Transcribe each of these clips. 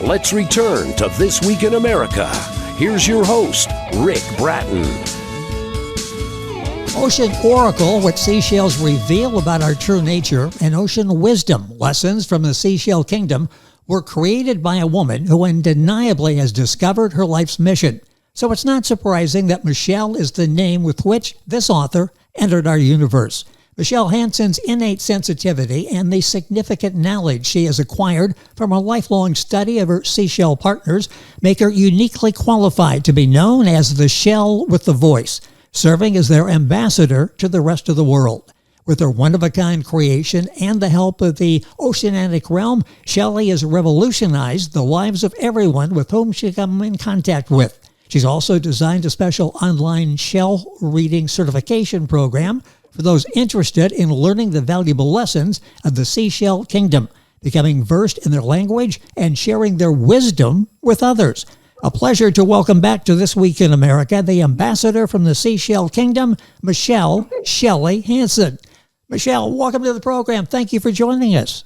Let's return to This Week in America. Here's your host, Rick Bratton. Ocean Oracle, what seashells reveal about our true nature, and Ocean Wisdom, lessons from the seashell kingdom, were created by a woman who undeniably has discovered her life's mission. So it's not surprising that Michelle is the name with which this author entered our universe. Michelle Hanson's innate sensitivity and the significant knowledge she has acquired from her lifelong study of her seashell partners make her uniquely qualified to be known as the shell with the voice, serving as their ambassador to the rest of the world. With her one-of-a-kind creation and the help of the oceanic realm, Shelley has revolutionized the lives of everyone with whom she comes in contact with. She's also designed a special online shell reading certification program for those interested in learning the valuable lessons of the seashell kingdom, becoming versed in their language, and sharing their wisdom with others. A pleasure to welcome back to This Week in America, the ambassador from the Seashell Kingdom, Michelle Shelley Hanson. Michelle, welcome to the program. Thank you for joining us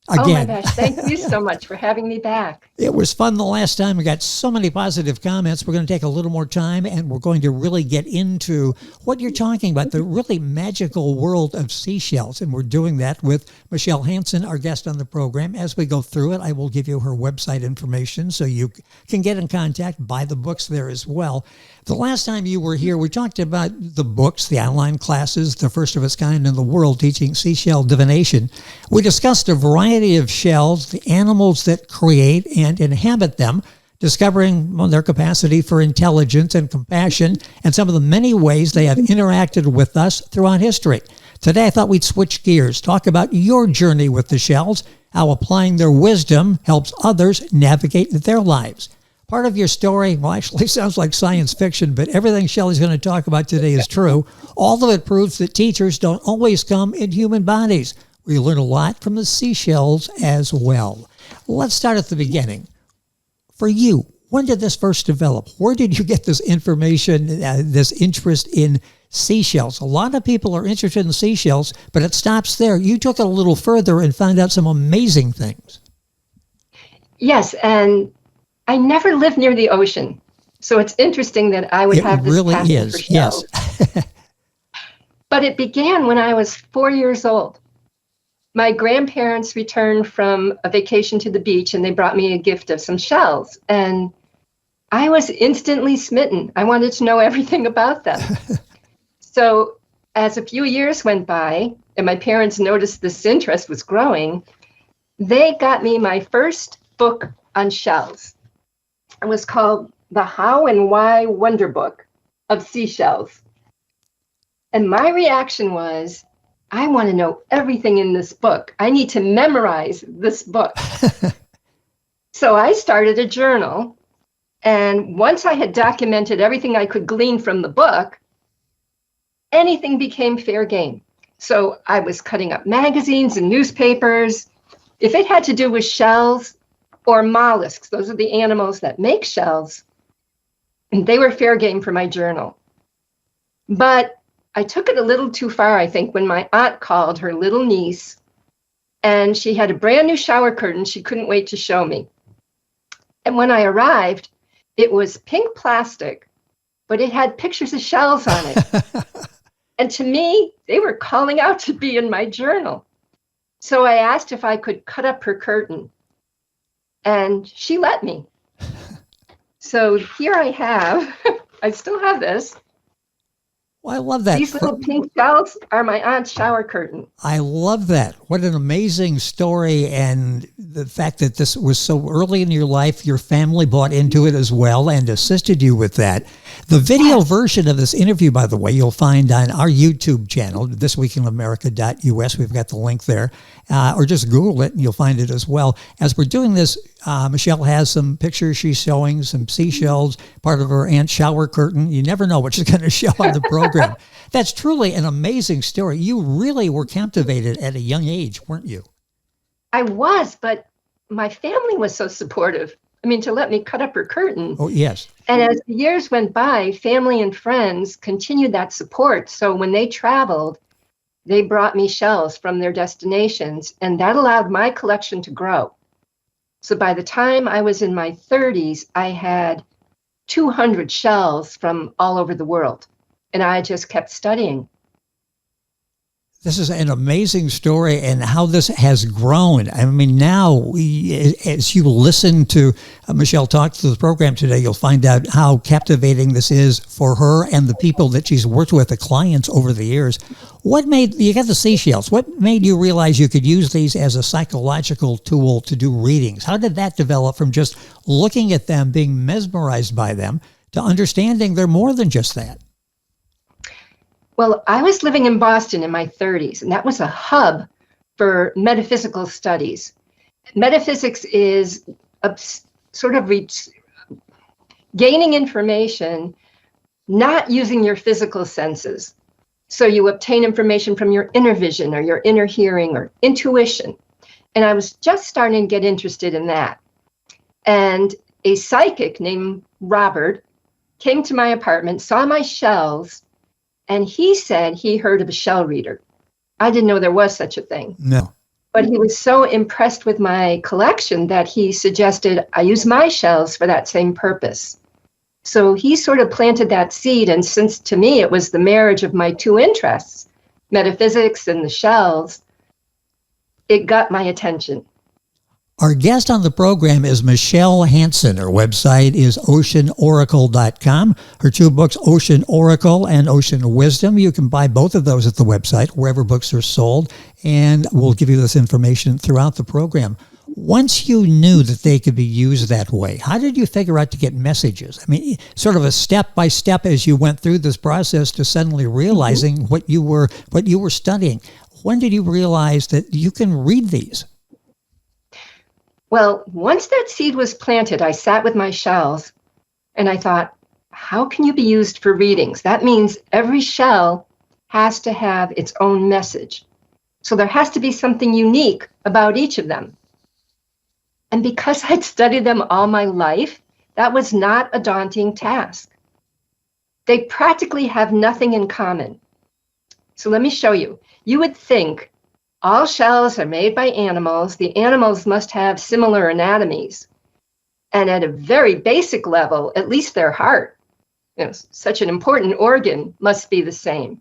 again. Oh my gosh, thank you so much for having me back. It was fun the last time. We got so many positive comments. We're going to take a little more time, and we're going to really get into what you're talking about, the really magical world of seashells. And we're doing that with Michelle Hanson, our guest on the program. As we go through it, I will give you her website information so you can get in contact, buy the books there as well. The last time you were here, we talked about the books, the online classes, the first of its kind in the world, teaching seashell divination. We discussed a variety of shells, the animals that create and inhabit them, discovering their capacity for intelligence and compassion, and some of the many ways they have interacted with us throughout history. Today, I thought we'd switch gears, talk about your journey with the shells, how applying their wisdom helps others navigate their lives. Part of your story, well, actually sounds like science fiction, but everything Shelley's going to talk about today is true. All of it proves that teachers don't always come in human bodies. We learn a lot from the seashells as well. Let's start at the beginning. For you, when did this first develop? Where did you get this information, this interest in seashells? A lot of people are interested in seashells, but it stops there. You took it a little further and found out some amazing things. Yes, and I never lived near the ocean, so it's interesting that I would have this really passion is, for shells. yes. But it began when I was 4 years old. My grandparents returned from a vacation to the beach, and they brought me a gift of some shells, and I was instantly smitten. I wanted to know everything about them. So as a few years went by, and my parents noticed this interest was growing, they got me my first book on shells. It was called The How and Why Wonder Book of Seashells. And my reaction was, I want to know everything in this book. I need to memorize this book. So I started a journal. And once I had documented everything I could glean from the book, anything became fair game. So I was cutting up magazines and newspapers. If it had to do with shells, or mollusks, those are the animals that make shells, and they were fair game for my journal. But I took it a little too far, I think, when my aunt called her little niece, and she had a brand new shower curtain she couldn't wait to show me. And when I arrived, it was pink plastic, but it had pictures of shells on it. And to me, they were calling out to be in my journal. So I asked if I could cut up her curtain. And she let me. So here I have, I still have this. Well, I love that. These little pink shells are my aunt's shower curtain. I love that. What an amazing story. And the fact that this was so early in your life, your family bought into it as well and assisted you with that. The video version of this interview, by the way, you'll find on our YouTube channel, thisweekinamerica.us. We've got the link there. Or just Google it and you'll find it as well. As we're doing this, Michelle has some pictures she's showing, some seashells, part of her aunt's shower curtain. You never know what she's going to show on the program. That's truly an amazing story. You really were captivated at a young age, weren't you? I was, but my family was so supportive. I mean, to let me cut up her curtain. Oh, yes. And as the years went by, family and friends continued that support. So when they traveled, they brought me shells from their destinations, and that allowed my collection to grow. So by the time I was in my 30s, I had 200 shells from all over the world. And I just kept studying. This is an amazing story, and how this has grown. I mean, now, as you listen to Michelle talk through the program today, you'll find out how captivating this is for her and the people that she's worked with, the clients over the years. What made, you got the seashells, what made you realize you could use these as a psychological tool to do readings? How did that develop from just looking at them, being mesmerized by them, to understanding they're more than just that? Well, I was living in Boston in my 30s, and that was a hub for metaphysical studies. Metaphysics is a sort of gaining information, not using your physical senses. So you obtain information from your inner vision or your inner hearing or intuition. And I was just starting to get interested in that. And a psychic named Robert came to my apartment, saw my shells, and he said he heard of a shell reader. I didn't know there was such a thing. No. But he was so impressed with my collection that he suggested I use my shells for that same purpose. So he sort of planted that seed. And since to me it was the marriage of my two interests, metaphysics and the shells, it got my attention. Our guest on the program is Michelle Hanson. Her website is oceanoracle.com. Her two books, Ocean Oracle and Ocean Wisdom, you can buy both of those at the website, wherever books are sold, and we'll give you this information throughout the program. Once you knew that they could be used that way, how did you figure out to get messages? I mean, sort of a step-by-step as you went through this process to suddenly realizing what you were studying. When did you realize that you can read these? Well, once that seed was planted, I sat with my shells and I thought, how can you be used for readings? That means every shell has to have its own message. So there has to be something unique about each of them. And because I'd studied them all my life, that was not a daunting task. They practically have nothing in common. So let me show you. You would think all shells are made by animals. The animals must have similar anatomies. And at a very basic level, at least their heart, such an important organ, must be the same.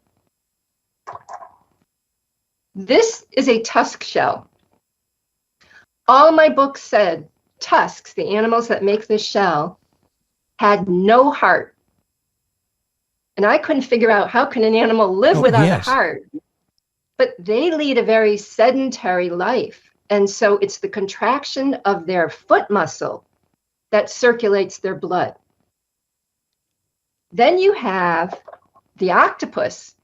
This is a tusk shell. All my books said tusks, the animals that make this shell, had no heart. And I couldn't figure out how can an animal live without a heart. But they lead a very sedentary life. And so it's the contraction of their foot muscle that circulates their blood. Then you have the octopus.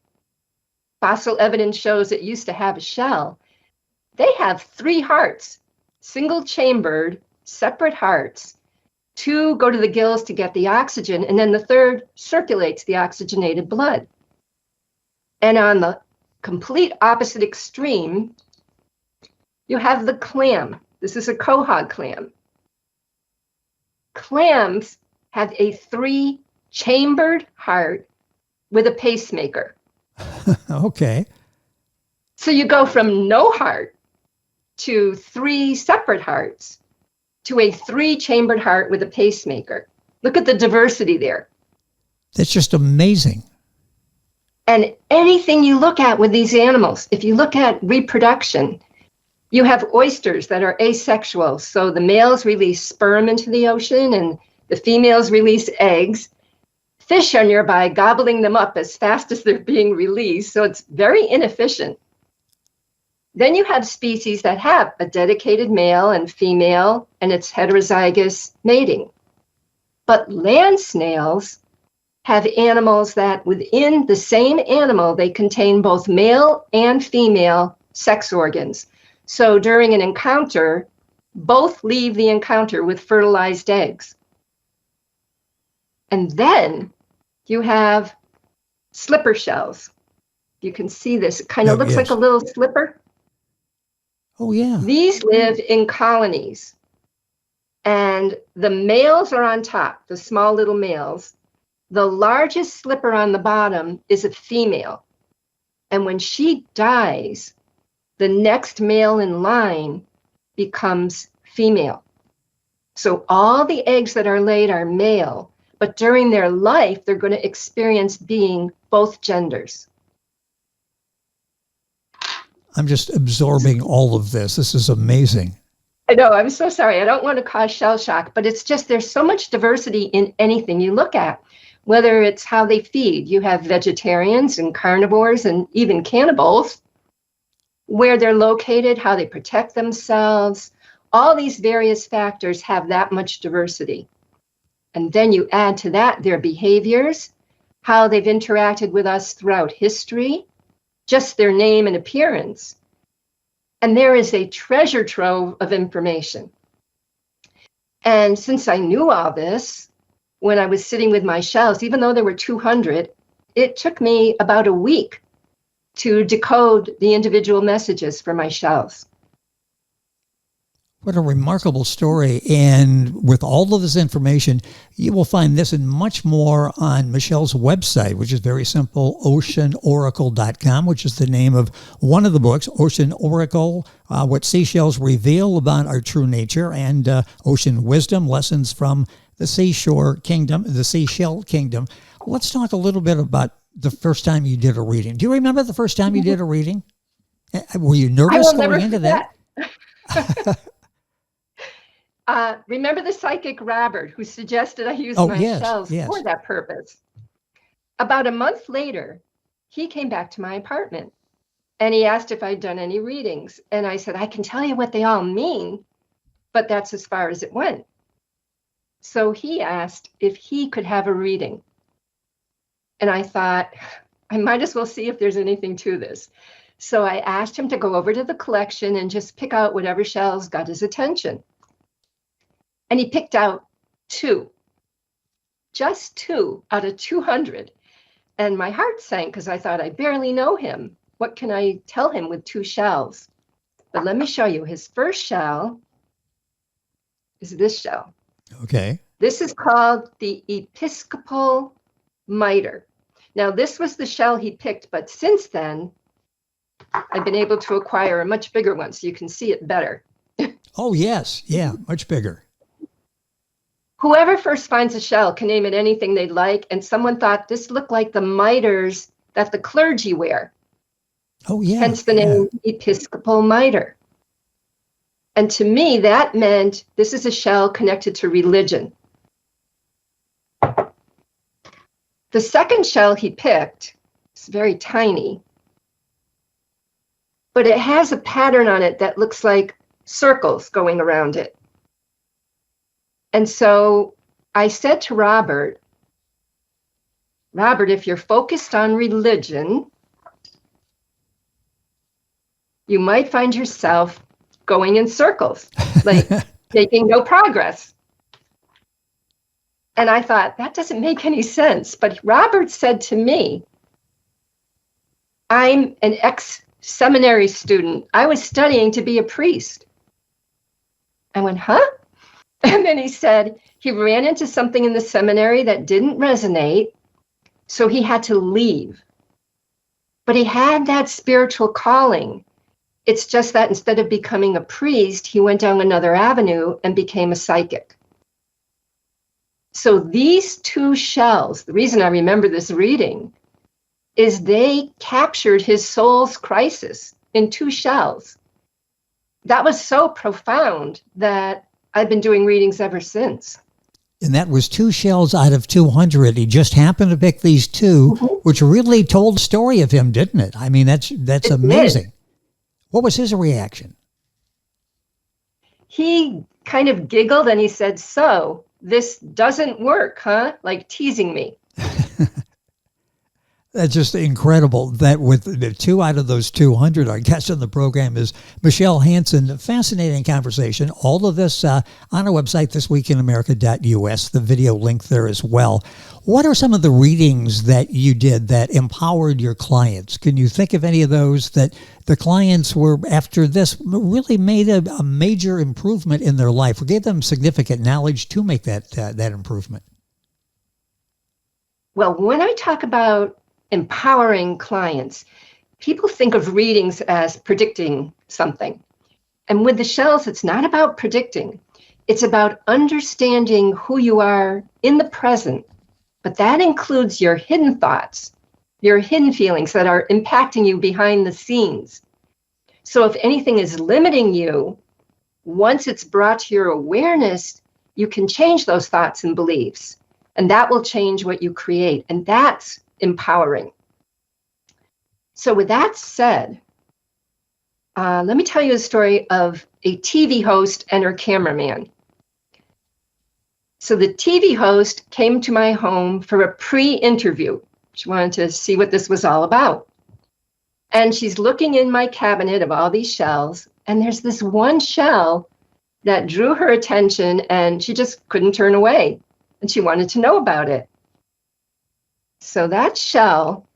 Fossil evidence shows it used to have a shell. They have 3 hearts, single-chambered, separate hearts. 2 go to the gills to get the oxygen, and then the 3rd circulates the oxygenated blood. And on the complete opposite extreme, you have the clam. This is a quahog clam. Clams have a 3-chambered heart with a pacemaker. Okay. So you go from no heart to 3 separate hearts to a 3-chambered heart with a pacemaker. Look at the diversity there. That's just amazing. And anything you look at with these animals, if you look at reproduction, you have oysters that are asexual. So the males release sperm into the ocean and the females release eggs. Fish are nearby gobbling them up as fast as they're being released. So it's very inefficient. Then you have species that have a dedicated male and female, and it's heterozygous mating. But land snails have animals that within the same animal, they contain both male and female sex organs. So during an encounter, both leave the encounter with fertilized eggs. And then you have slipper shells. You can see this. It kind of looks like a little slipper. Oh, yeah. These live in colonies. And the males are on top, the small little males. The largest slipper on the bottom is a female. And when she dies, the next male in line becomes female. So all the eggs that are laid are male, but during their life, they're going to experience being both genders. I'm just absorbing all of this. This is amazing. I know, I'm so sorry. I don't want to cause shell shock, but it's just there's so much diversity in anything you look at, whether it's how they feed. You have vegetarians and carnivores and even cannibals, where they're located, how they protect themselves. All these various factors have that much diversity. And then you add to that their behaviors, how they've interacted with us throughout history, just their name and appearance. And there is a treasure trove of information. And since I knew all this, when I was sitting with my shells, even though there were 200, it took me about a week to decode the individual messages for my shells. What a remarkable story. And with all of this information, you will find this and much more on Michelle's website, which is very simple, oceanoracle.com, which is the name of one of the books, Ocean Oracle, What Seashells Reveal About Our True Nature, and Ocean Wisdom, Lessons from the Seashore Kingdom, the Seashell Kingdom. Let's talk a little bit about the first time you did a reading. Do you remember the first time you did a reading? Were you nervous going into that? Remember the psychic Robert who suggested I use my shells for that purpose? About a month later, he came back to my apartment and he asked if I'd done any readings. And I said, I can tell you what they all mean, but that's as far as it went. So he asked if he could have a reading. And I thought, I might as well see if there's anything to this. So I asked him to go over to the collection and just pick out whatever shells got his attention. And he picked out 2, just 2 out of 200. And my heart sank because I thought, I barely know him. What can I tell him with 2 shells? But let me show you. His first shell is this shell. Okay. This is called the Episcopal Miter. Now, this was the shell he picked, but since then, I've been able to acquire a much bigger one so you can see it better. Oh, yes. Yeah, much bigger. Whoever first finds a shell can name it anything they'd like, and someone thought this looked like the miters that the clergy wear. Oh, yeah. Hence the name Episcopal Miter. And to me, that meant this is a shell connected to religion. The second shell he picked is very tiny, but it has a pattern on it that looks like circles going around it. And so I said to Robert, if you're focused on religion, you might find yourself going in circles, like making no progress. And I thought, that doesn't make any sense. But Robert said to me, I'm an ex-seminary student. I was studying to be a priest. I went, huh? And then he said he ran into something in the seminary that didn't resonate, so he had to leave. But he had that spiritual calling. It's just that instead of becoming a priest, he went down another avenue and became a psychic. So these 2 shells, the reason I remember this reading, is they captured his soul's crisis in 2 shells. That was so profound that I've been doing readings ever since. And that was 2 shells out of 200. He just happened to pick these 2, which really told the story of him, didn't it? I mean, that's amazing. What was his reaction? He kind of giggled and he said, so this doesn't work, huh? Like teasing me. That's just incredible that with the 2 out of those 200, our guest on the program is Michelle Hanson. Fascinating conversation. All of this on our website, thisweekinamerica.us, the video link there as well. What are some of the readings that you did that empowered your clients? Can you think of any of those that the clients were, after this, really made a major improvement in their life or gave them significant knowledge to make that improvement? Well, when I talk about empowering clients, people think of readings as predicting something. And with the shells, it's not about predicting. It's about understanding who you are in the present, but that includes your hidden thoughts, your hidden feelings that are impacting you behind the scenes. So if anything is limiting you, once it's brought to your awareness, you can change those thoughts and beliefs, and that will change what you create, and that's empowering. So with that said, let me tell you a story of a TV host and her cameraman. So the TV host came to my home for a pre-interview. She wanted to see what this was all about. And she's looking in my cabinet of all these shells, and there's this one shell that drew her attention, and she just couldn't turn away, and she wanted to know about it. So that shell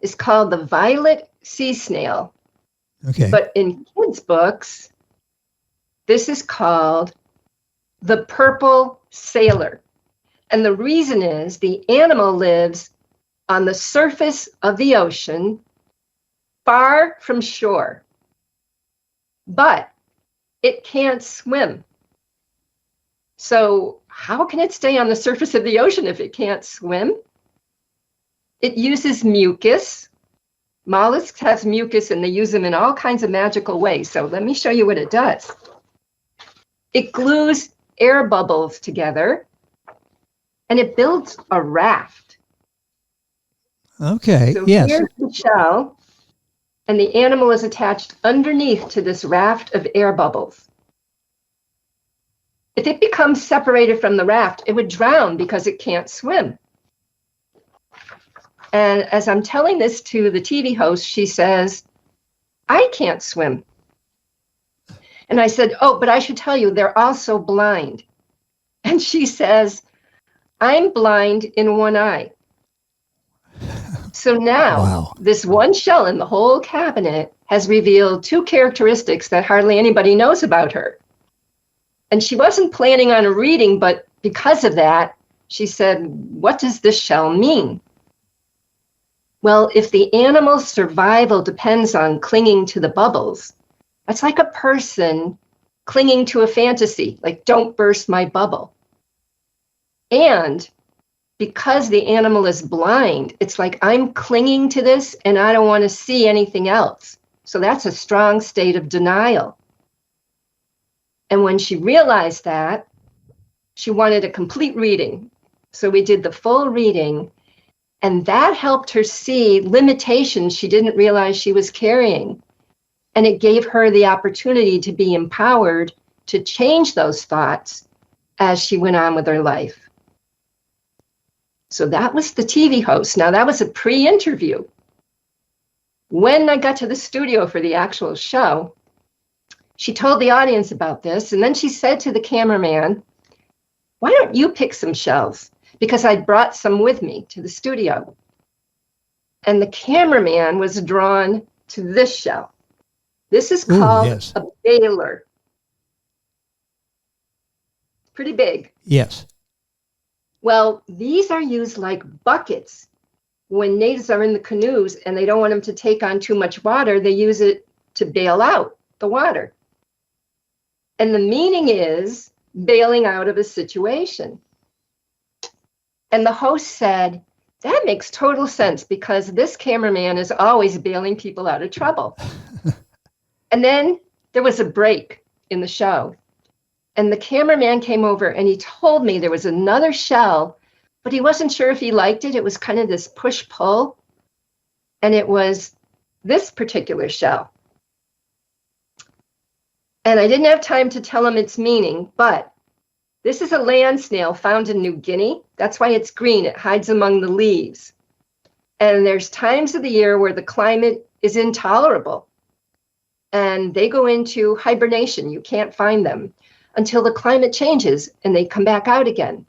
is called the violet sea snail. Okay. But in kids' books, this is called the purple sailor. And the reason is the animal lives on the surface of the ocean, far from shore. But it can't swim. So how can it stay on the surface of the ocean if it can't swim? It uses mucus. Mollusks have mucus, and they use them in all kinds of magical ways. So let me show you what it does. It glues air bubbles together, and it builds a raft. Okay, So yes. here's the shell, and the animal is attached underneath to this raft of air bubbles. If it becomes separated from the raft, it would drown because it can't swim. And as I'm telling this to the TV host, she says, I can't swim. And I said, oh, but I should tell you, they're also blind. And she says, I'm blind in one eye. So now, This one shell in the whole cabinet has revealed two characteristics that hardly anybody knows about her. And she wasn't planning on a reading, but because of that, she said, what does this shell mean? Well, if the animal's survival depends on clinging to the bubbles, that's like a person clinging to a fantasy, like don't burst my bubble. And because the animal is blind, it's like I'm clinging to this and I don't want to see anything else. So that's a strong state of denial. And when she realized that, she wanted a complete reading. So we did the full reading, and that helped her see limitations she didn't realize she was carrying. And it gave her the opportunity to be empowered to change those thoughts as she went on with her life. So that was the TV host. Now that was a pre-interview. When I got to the studio for the actual show, she told the audience about this, and then she said to the cameraman, why don't you pick some shells? Because I brought some with me to the studio. And the cameraman was drawn to this shell. This is called a baler. Pretty big. Yes. Well, these are used like buckets. When natives are in the canoes and they don't want them to take on too much water, they use it to bail out the water. And the meaning is bailing out of a situation. And the host said, that makes total sense because this cameraman is always bailing people out of trouble. And then there was a break in the show. And the cameraman came over and he told me there was another shell, but he wasn't sure if he liked it. It was kind of this push-pull. And it was this particular shell. And I didn't have time to tell him its meaning, but this is a land snail found in New Guinea. That's why it's green. It hides among the leaves. And there's times of the year where the climate is intolerable. And they go into hibernation. You can't find them until the climate changes and they come back out again.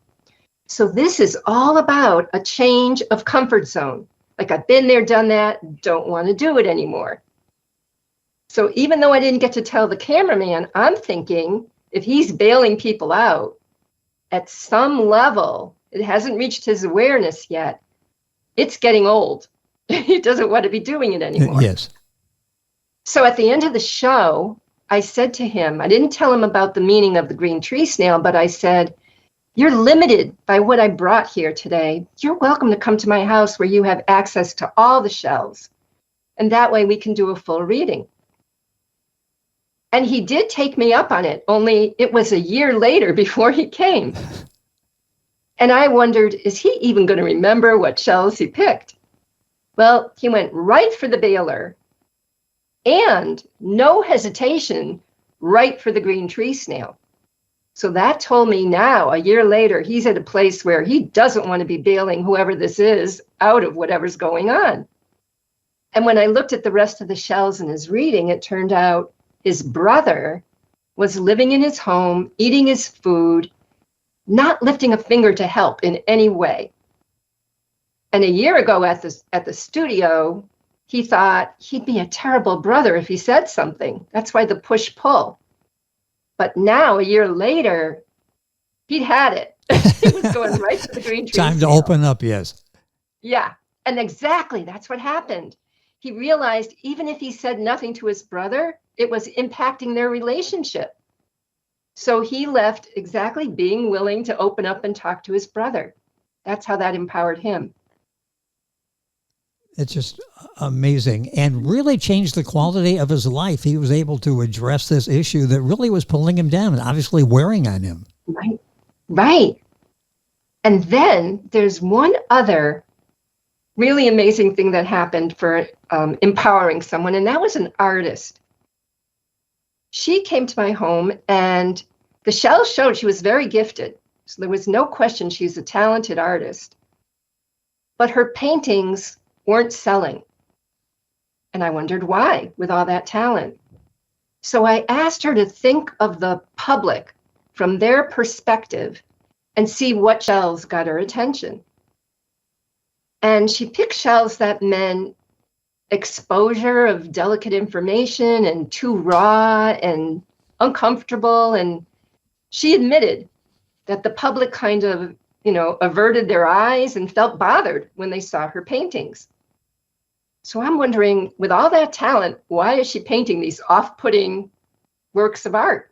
So this is all about a change of comfort zone. Like I've been there, done that, don't want to do it anymore. So even though I didn't get to tell the cameraman, I'm thinking if he's bailing people out, at some level, it hasn't reached his awareness yet, it's getting old. He doesn't want to be doing it anymore. Yes. So at the end of the show, I said to him, I didn't tell him about the meaning of the green tree snail, but I said, you're limited by what I brought here today. You're welcome to come to my house where you have access to all the shells. And that way we can do a full reading. And he did take me up on it, only it was a year later before he came. And I wondered, is he even going to remember what shells he picked? Well, he went right for the Baylor and no hesitation, right for the green tree snail. So that told me now, a year later, he's at a place where he doesn't want to be bailing whoever this is out of whatever's going on. And when I looked at the rest of the shells in his reading, it turned out his brother was living in his home, eating his food, not lifting a finger to help in any way. And a year ago at the studio, he thought he'd be a terrible brother if he said something. That's why the push-pull. But now, a year later, he'd had it. He was going right to the green tree. Time to open up, yes. Yeah, and exactly, that's what happened. He realized even if he said nothing to his brother, it was impacting their relationship. So he left exactly being willing to open up and talk to his brother. That's how that empowered him. It's just amazing and really changed the quality of his life. He was able to address this issue that really was pulling him down and obviously wearing on him. Right. And then there's one other really amazing thing that happened for empowering someone, and that was an artist. She came to my home, and the shells showed she was very gifted. So there was no question she's a talented artist. But her paintings weren't selling. And I wondered why, with all that talent. So I asked her to think of the public from their perspective and see what shells got her attention. And she picked shells that meant exposure of delicate information and too raw and uncomfortable. And she admitted that the public kind of, averted their eyes and felt bothered when they saw her paintings. So I'm wondering, with all that talent, why is she painting these off-putting works of art?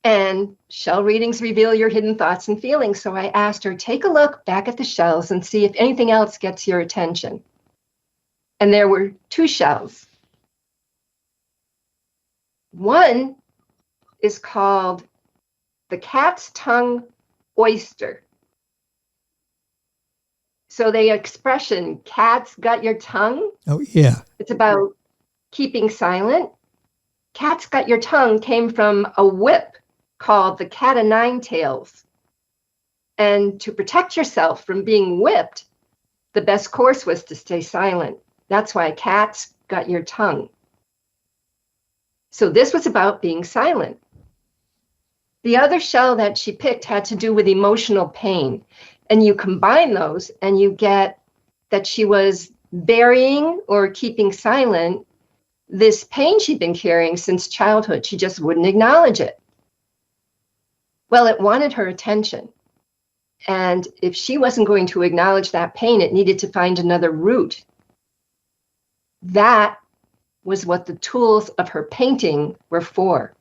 And shell readings reveal your hidden thoughts and feelings. So I asked her, take a look back at the shells and see if anything else gets your attention. And there were two shells. One is called the cat's tongue oyster. So the expression, cat's got your tongue. Oh, yeah. It's about keeping silent. Cat's got your tongue came from a whip called the cat o' nine tails. And to protect yourself from being whipped, the best course was to stay silent. That's why cat's got your tongue. So this was about being silent. The other shell that she picked had to do with emotional pain. And you combine those and you get that she was burying or keeping silent this pain she'd been carrying since childhood. She just wouldn't acknowledge it. Well, it wanted her attention. And if she wasn't going to acknowledge that pain, it needed to find another root. That was what the tools of her painting were for.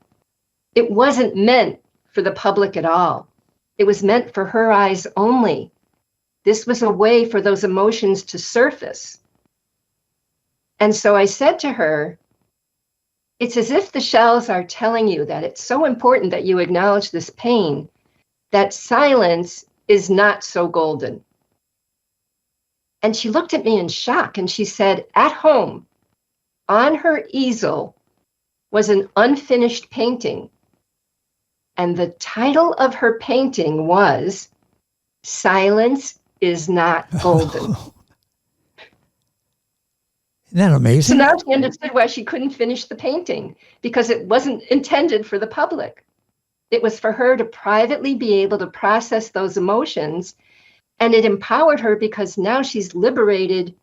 It wasn't meant for the public at all. It was meant for her eyes only. This was a way for those emotions to surface. And so I said to her, it's as if the shells are telling you that it's so important that you acknowledge this pain, that silence is not so golden. And she looked at me in shock and she said, at home, on her easel was an unfinished painting. And the title of her painting was Silence is Not Golden. Isn't that amazing? So now she understood why she couldn't finish the painting, because it wasn't intended for the public. It was for her to privately be able to process those emotions. And it empowered her because now she's liberated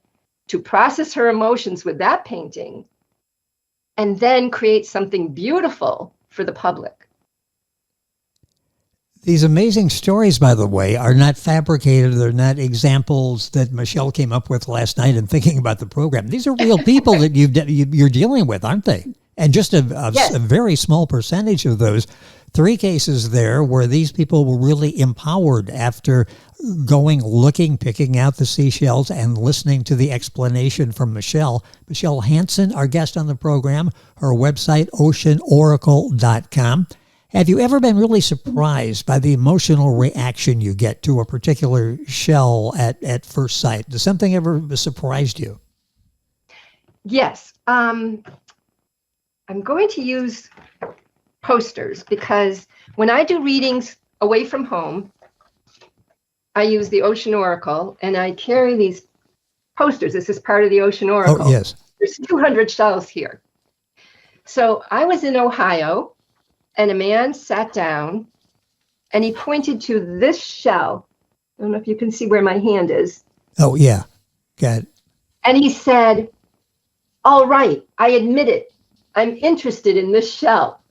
to process her emotions with that painting and then create something beautiful for the public. These amazing stories, by the way, are not fabricated. They're not examples that Michelle came up with last night in thinking about the program. These are real people that you're dealing with, aren't they? And just Yes. a very small percentage of those, 3 cases there where these people were really empowered after going, looking, picking out the seashells and listening to the explanation from Michelle. Michelle Hanson, our guest on the program, her website, oceanoracle.com. Have you ever been really surprised by the emotional reaction you get to a particular shell at first sight? Does something ever surprised you? Yes. I'm going to use posters because when I do readings away from home, I use the Ocean Oracle and I carry these posters. This is part of the Ocean Oracle. Oh, yes. There's 200 shells here. So I was in Ohio and a man sat down and he pointed to this shell. I don't know if you can see where my hand is. Oh, yeah. Got it. And he said, "All right, I admit it. I'm interested in this shell."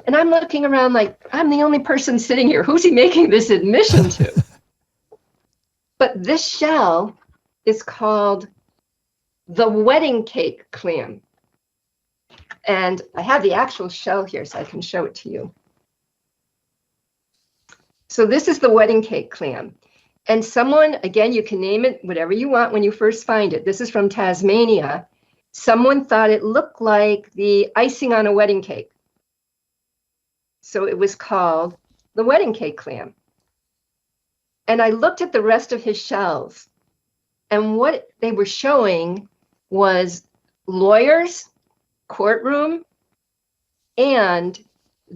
And I'm looking around like, I'm the only person sitting here. Who's he making this admission to? But this shell is called the wedding cake clam. And I have the actual shell here so I can show it to you. So this is the wedding cake clam. And someone, again, you can name it whatever you want when you first find it. This is from Tasmania. Someone thought it looked like the icing on a wedding cake. So it was called the wedding cake clam. And I looked at the rest of his shells, and what they were showing was lawyers, courtroom, and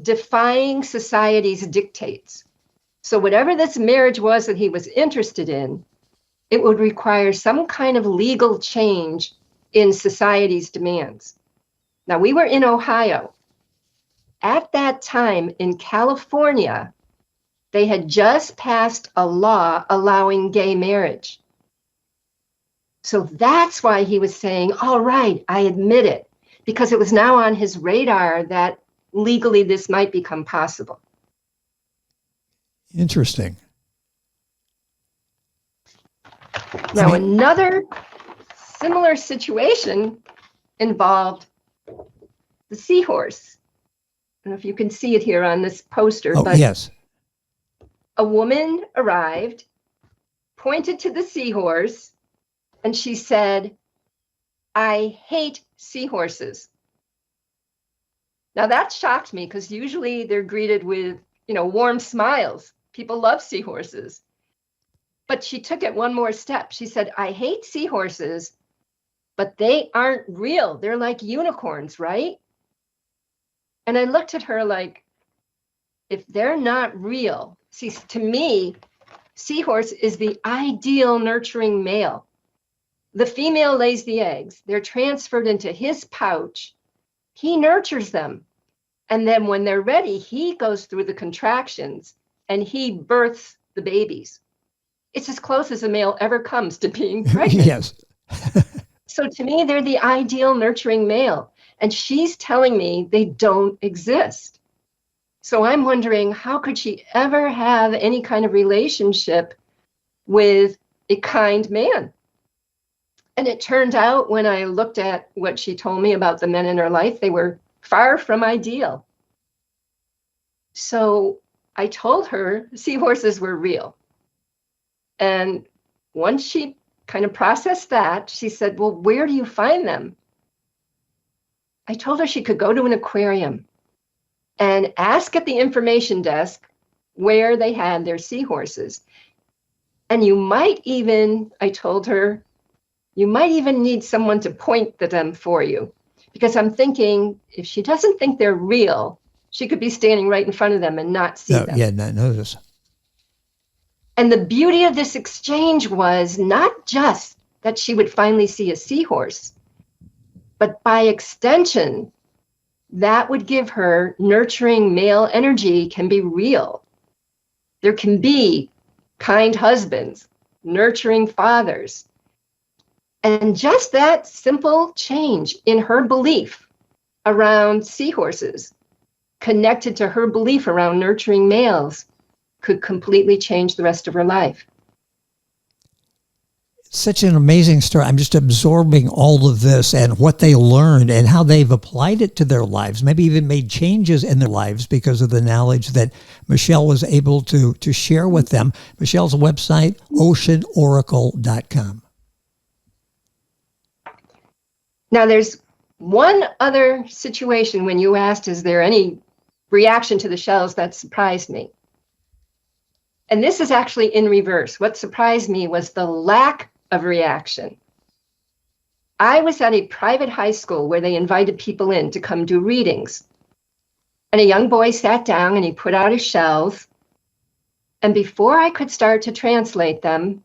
defying society's dictates. So whatever this marriage was that he was interested in, it would require some kind of legal change in society's demands. Now, we were in Ohio. At that time in California, they had just passed a law allowing gay marriage. So that's why he was saying, all right, I admit it, because it was now on his radar that legally this might become possible. Interesting. Now, another similar situation involved the seahorse. I don't know if you can see it here on this poster, but yes. A woman arrived, pointed to the seahorse, and she said, "I hate seahorses." Now that shocked me because usually they're greeted with, warm smiles. People love seahorses. But she took it one more step. She said, "I hate seahorses, but they aren't real. They're like unicorns, right?" And I looked at her like, if they're not real, see, to me, seahorse is the ideal nurturing male. The female lays the eggs. They're transferred into his pouch. He nurtures them. And then when they're ready, he goes through the contractions and he births the babies. It's as close as a male ever comes to being pregnant. Yes. So to me, they're the ideal nurturing male. And she's telling me they don't exist. So I'm wondering, how could she ever have any kind of relationship with a kind man? And it turned out when I looked at what she told me about the men in her life, they were far from ideal. So I told her seahorses were real. And once she kind of processed that, she said, "Well, where do you find them?" I told her she could go to an aquarium and ask at the information desk where they had their seahorses. And you might even, I told her, you might even need someone to point to them for you. Because I'm thinking, if she doesn't think they're real, she could be standing right in front of them and not see them. Yeah, not notice. And the beauty of this exchange was not just that she would finally see a seahorse, but by extension, that would give her nurturing male energy can be real. There can be kind husbands, nurturing fathers. And just that simple change in her belief around seahorses, connected to her belief around nurturing males, could completely change the rest of her life. such an amazing story. I'm just absorbing all of this and what they learned and how they've applied it to their lives, maybe even made changes in their lives because of the knowledge that Michelle was able to share with them. Michelle's website, oceanoracle.com. Now, there's one other situation when you asked, is there any reaction to the shells that surprised me? And this is actually in reverse. What surprised me was the lack of reaction. I was at a private high school where they invited people in to come do readings. And a young boy sat down and he put out his shells. And before I could start to translate them,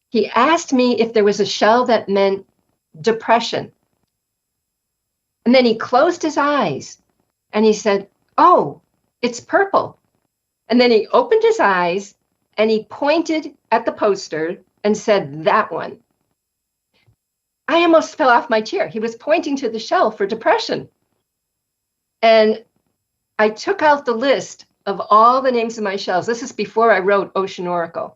he asked me if there was a shell that meant depression. And then he closed his eyes and he said, "Oh, it's purple." And then he opened his eyes and he pointed at the poster and said, "That one." I almost fell off my chair. He was pointing to the shell for depression. And I took out the list of all the names of my shells. This is before I wrote Ocean Oracle.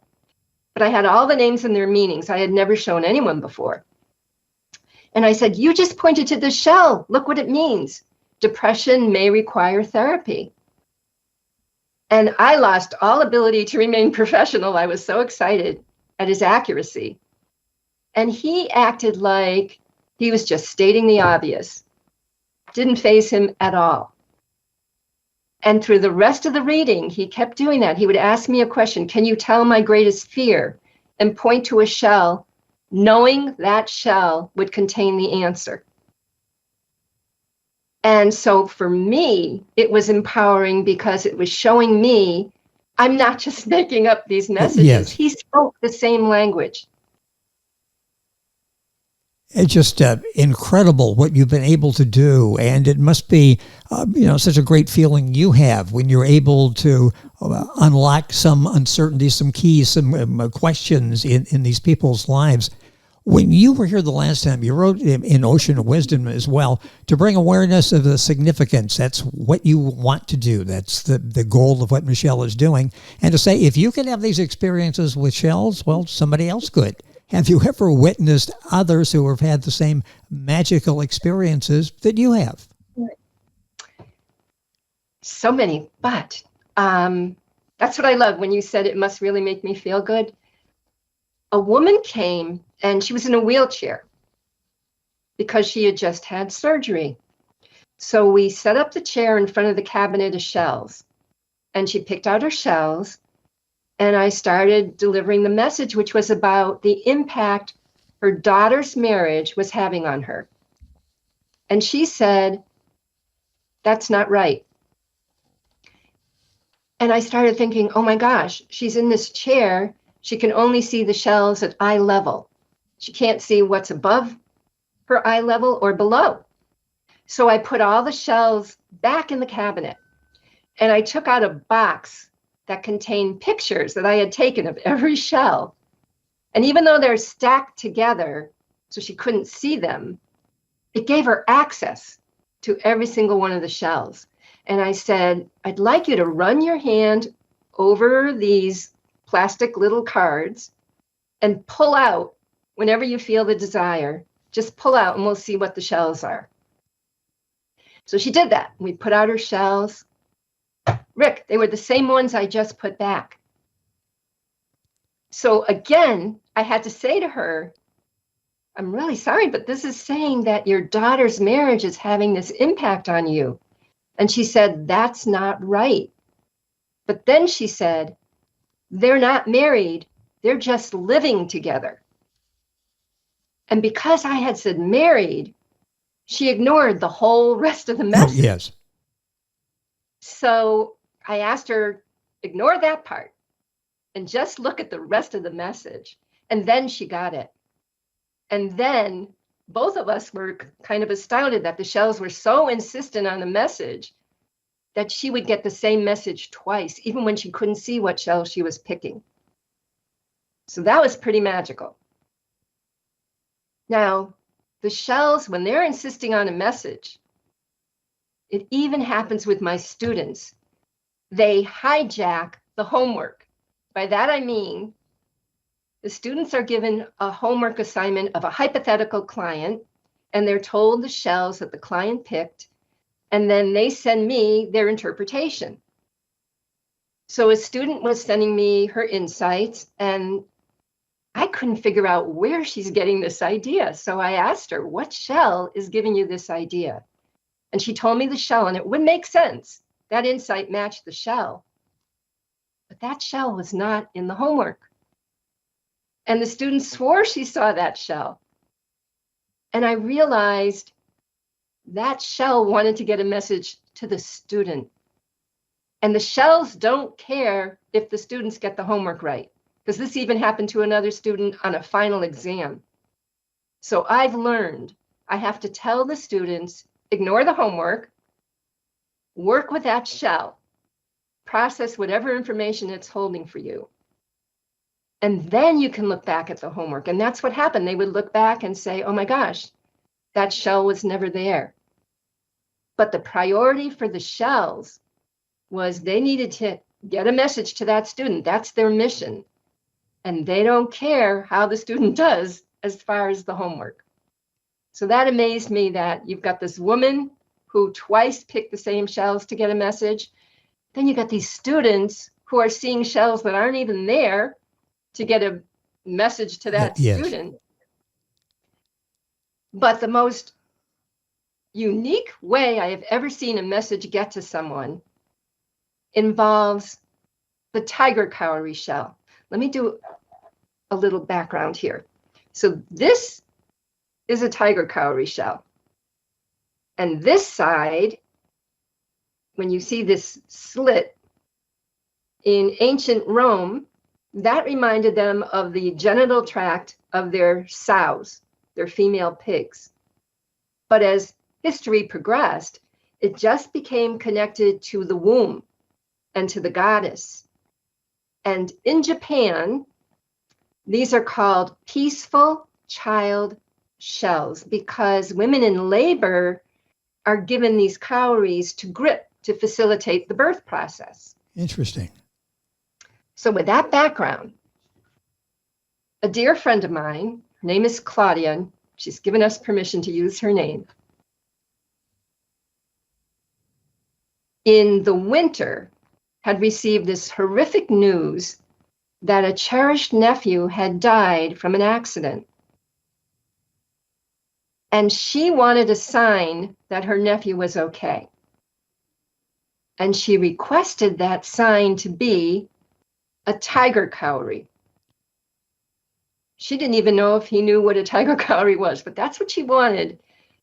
But I had all the names and their meanings. I had never shown anyone before. And I said, "You just pointed to the shell. Look what it means. Depression may require therapy." And I lost all ability to remain professional. I was so excited at his accuracy. And he acted like he was just stating the obvious. Didn't faze him at all. And through the rest of the reading, he kept doing that. He would ask me a question, "Can you tell my greatest fear?" and point to a shell, knowing that shell would contain the answer. And so for me, it was empowering because it was showing me I'm not just making up these messages. Yes. He spoke the same language. It's just incredible what you've been able to do. And it must be, such a great feeling you have when you're able to unlock some uncertainty, some keys, some questions in these people's lives. When you were here the last time, you wrote in Ocean of Wisdom as well, to bring awareness of the significance. That's what you want to do. That's the goal of what Michelle is doing. And to say, if you can have these experiences with shells, well, somebody else could. Have you ever witnessed others who have had the same magical experiences that you have? So many, but that's what I love when you said it must really make me feel good. A woman came and she was in a wheelchair because she had just had surgery. So we set up the chair in front of the cabinet of shells and she picked out her shells and I started delivering the message, which was about the impact her daughter's marriage was having on her. And she said, "That's not right." And I started thinking, oh my gosh, she's in this chair. She can only see the shells at eye level. She can't see what's above her eye level or below. So I put all the shells back in the cabinet and I took out a box that contained pictures that I had taken of every shell. And even though they're stacked together, so she couldn't see them, it gave her access to every single one of the shells. And I said, "I'd like you to run your hand over these plastic little cards and pull out whenever you feel the desire. Just pull out and we'll see what the shells are." So she did that. We put out her shells. Rick, they were the same ones I just put back. So again, I had to say to her, "I'm really sorry, but this is saying that your daughter's marriage is having this impact on you." And she said, "That's not right." But then she said, "They're not married. They're just living together." And because I had said married, she ignored the whole rest of the message. Yes. So I asked her, ignore that part and just look at the rest of the message. And then she got it. And then both of us were kind of astounded that the shells were so insistent on the message that she would get the same message twice, even when she couldn't see what shell she was picking. So that was pretty magical. Now, the shells, when they're insisting on a message, it even happens with my students. They hijack the homework. By that I mean, The students are given a homework assignment of a hypothetical client, and they're told the shells that the client picked, and then they send me their interpretation. So a student was sending me her insights, and I couldn't figure out where she's getting this idea. So I asked her, what shell is giving you this idea? And she told me the shell, and it would make sense. That insight matched the shell. But that shell was not in the homework. And the student swore she saw that shell. And I realized that shell wanted to get a message to the student. And the shells don't care if the students get the homework right, because this even happened to another student on a final exam. So I've learned I have to tell the students, ignore the homework, work with that shell, process whatever information it's holding for you. And then you can look back at the homework. And that's what happened. They would look back and say, oh my gosh, that shell was never there. But the priority for the shells was they needed to get a message to that student. That's their mission. And they don't care how the student does as far as the homework. So that amazed me that you've got this woman who twice picked the same shells to get a message. Then you got these students who are seeing shells that aren't even there to get a message to that student. But the most unique way I have ever seen a message get to someone involves the tiger cowrie shell. Let me do a little background here. So this is a tiger cowrie shell. And this side, when you see this slit in ancient Rome, that reminded them of the genital tract of their sows, their female pigs. But as history progressed, it just became connected to the womb and to the goddess. And in Japan, these are called peaceful child shells because women in labor are given these cowries to grip to facilitate the birth process. Interesting. So with that background, a dear friend of mine, her name is Claudia, and she's given us permission to use her name. In the winter, had received this horrific news that a cherished nephew had died from an accident. And she wanted a sign that her nephew was okay. And she requested that sign to be a tiger cowrie. She didn't even know if he knew what a tiger cowrie was, but that's what she wanted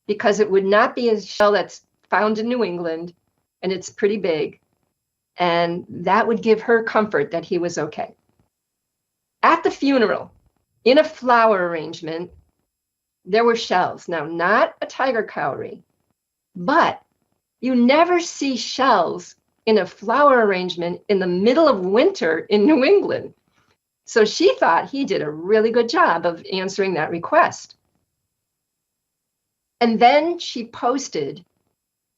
because it would not be a shell that's found in New England, and it's pretty big. And that would give her comfort that he was okay. At the funeral, in a flower arrangement, there were shells. Now, not a tiger cowrie, but you never see shells in a flower arrangement in the middle of winter in New England. So she thought he did a really good job of answering that request. And then she posted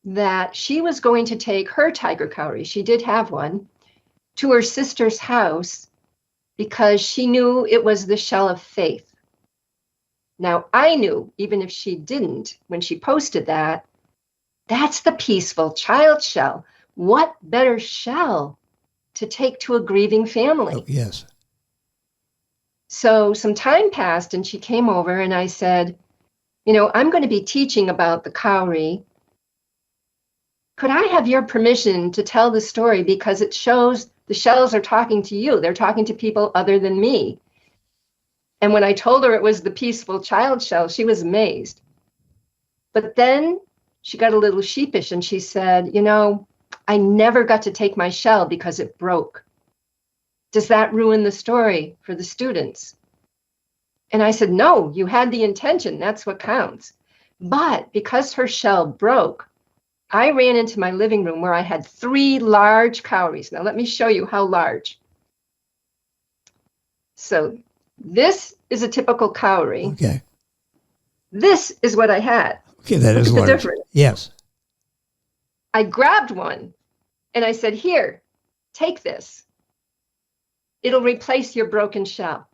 that she was going to take her tiger cowrie, she did have one, to her sister's house because she knew it was the shell of faith. Now, I knew, even if she didn't, when she posted that, that's the peaceful child shell. What better shell to take to a grieving family? Oh, yes. So some time passed and she came over and I said, I'm going to be teaching about the cowrie. Could I have your permission to tell the story because it shows the shells are talking to you. They're talking to people other than me. And when I told her it was the peaceful child shell, she was amazed. But then she got a little sheepish and she said, I never got to take my shell because it broke. Does that ruin the story for the students? And I said, no, you had the intention. That's what counts. But because her shell broke, I ran into my living room where I had 3 large cowries. Now let me show you how large. So this is a typical cowrie. Okay. This is what I had. Okay, that is large. Difference. Yes. I grabbed one and I said, here, take this. It'll replace your broken shell.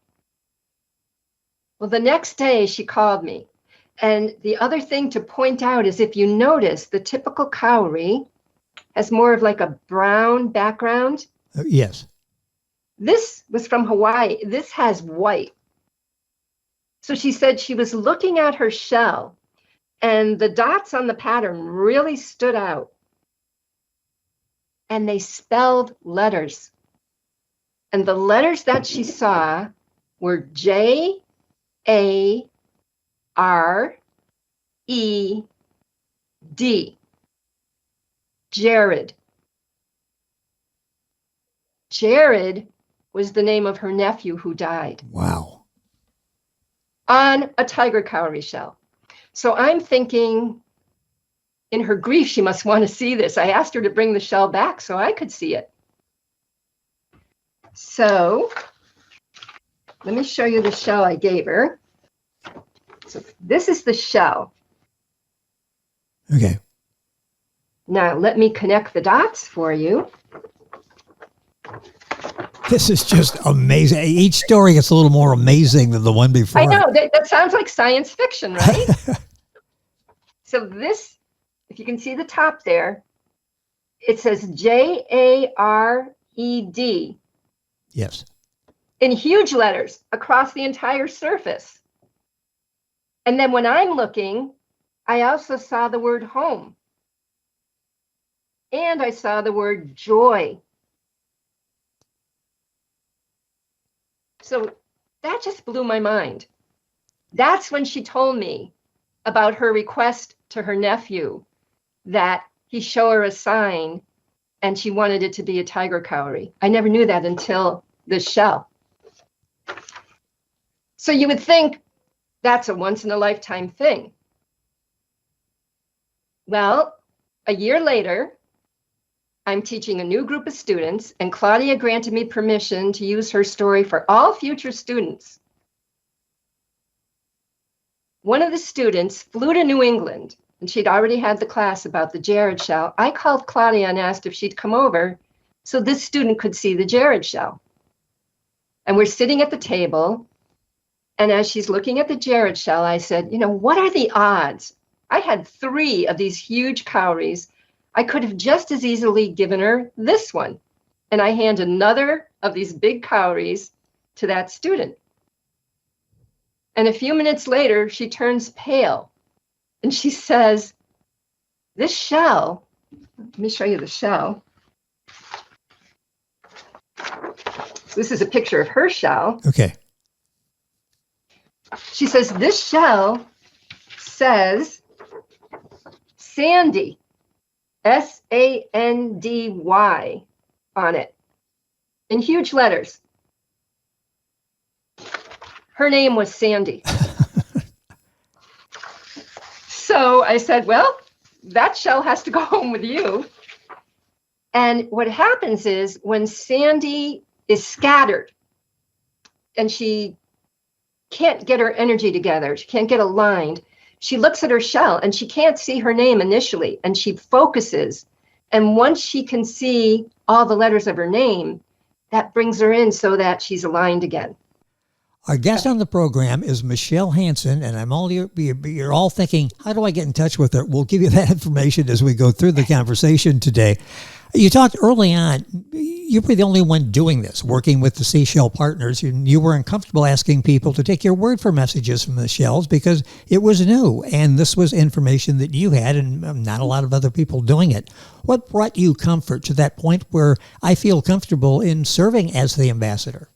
Well, the next day she called me. And the other thing to point out is if you notice, the typical cowrie has more of like a brown background. Yes. This was from Hawaii. This has white. So she said she was looking at her shell and the dots on the pattern really stood out. And they spelled letters. And the letters that she saw were J-A-R-E-D. Jared. Jared was the name of her nephew who died. Wow. On a tiger cowrie shell. So I'm thinking, in her grief, she must want to see this. I asked her to bring the shell back so I could see it. So let me show you the shell I gave her. So this is the shell. Okay. Now let me connect the dots for you. This is just amazing. Each story gets a little more amazing than the one before. I know, that sounds like science fiction, right? So this, if you can see the top there, it says J-A-R-E-D. Yes. In huge letters across the entire surface. And then when I'm looking, I also saw the word home. And I saw the word joy. So that just blew my mind. That's when she told me about her request to her nephew that he show her a sign and she wanted it to be a tiger cowrie. I never knew that until this shell. So you would think that's a once in a lifetime thing. Well, a year later, I'm teaching a new group of students, and Claudia granted me permission to use her story for all future students. One of the students flew to New England, and she'd already had the class about the Jared shell. I called Claudia and asked if she'd come over so this student could see the Jared shell. And we're sitting at the table, and as she's looking at the Jared shell, I said, what are the odds? I had 3 of these huge cowries. I could have just as easily given her this one. And I hand another of these big cowries to that student. And a few minutes later, she turns pale and she says, this shell, let me show you the shell. So this is a picture of her shell. Okay. She says, this shell says Sandy. S-A-N-D-Y on it in huge letters. Her name was Sandy. So I said, well, that shell has to go home with you. And what happens is when Sandy is scattered and she can't get her energy together, she can't get aligned, she looks at her shell and she can't see her name initially, and she focuses. And once she can see all the letters of her name, that brings her in so that she's aligned again. Our guest on the program is Michelle Hanson, and you're all thinking, how do I get in touch with her? We'll give you that information as we go through the conversation today. You talked early on, you were the only one doing this, working with the Seashell partners. You were uncomfortable asking people to take your word for messages from the shells because it was new, and this was information that you had and not a lot of other people doing it. What brought you comfort to that point where I feel comfortable in serving as the ambassador?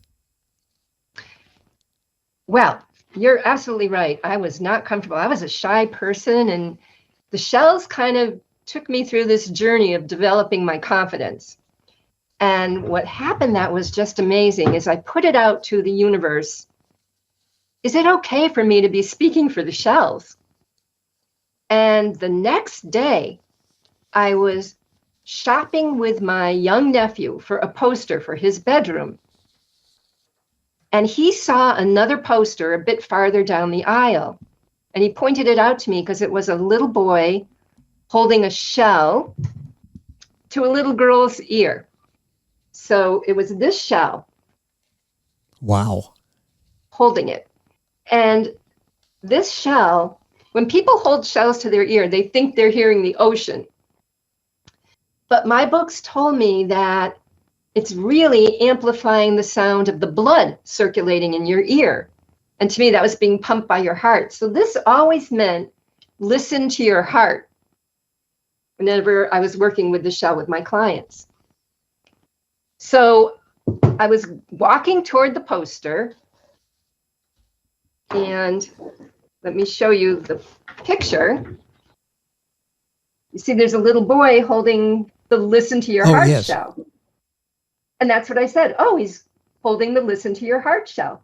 Well, you're absolutely right. I was not comfortable. I was a shy person, and the shells kind of took me through this journey of developing my confidence. And what happened that was just amazing is I put it out to the universe. Is it okay for me to be speaking for the shells? And the next day, I was shopping with my young nephew for a poster for his bedroom. And he saw another poster a bit farther down the aisle. And he pointed it out to me because it was a little boy holding a shell to a little girl's ear. So it was this shell. Wow. Holding it. And this shell, when people hold shells to their ear, they think they're hearing the ocean. But my books told me that it's really amplifying the sound of the blood circulating in your ear. And to me, that was being pumped by your heart. So this always meant listen to your heart whenever I was working with the shell with my clients. So I was walking toward the poster, and let me show you the picture. You see, there's a little boy holding the listen to your heart yes. shell. And that's what I said. Oh, he's holding the listen to your heart shell.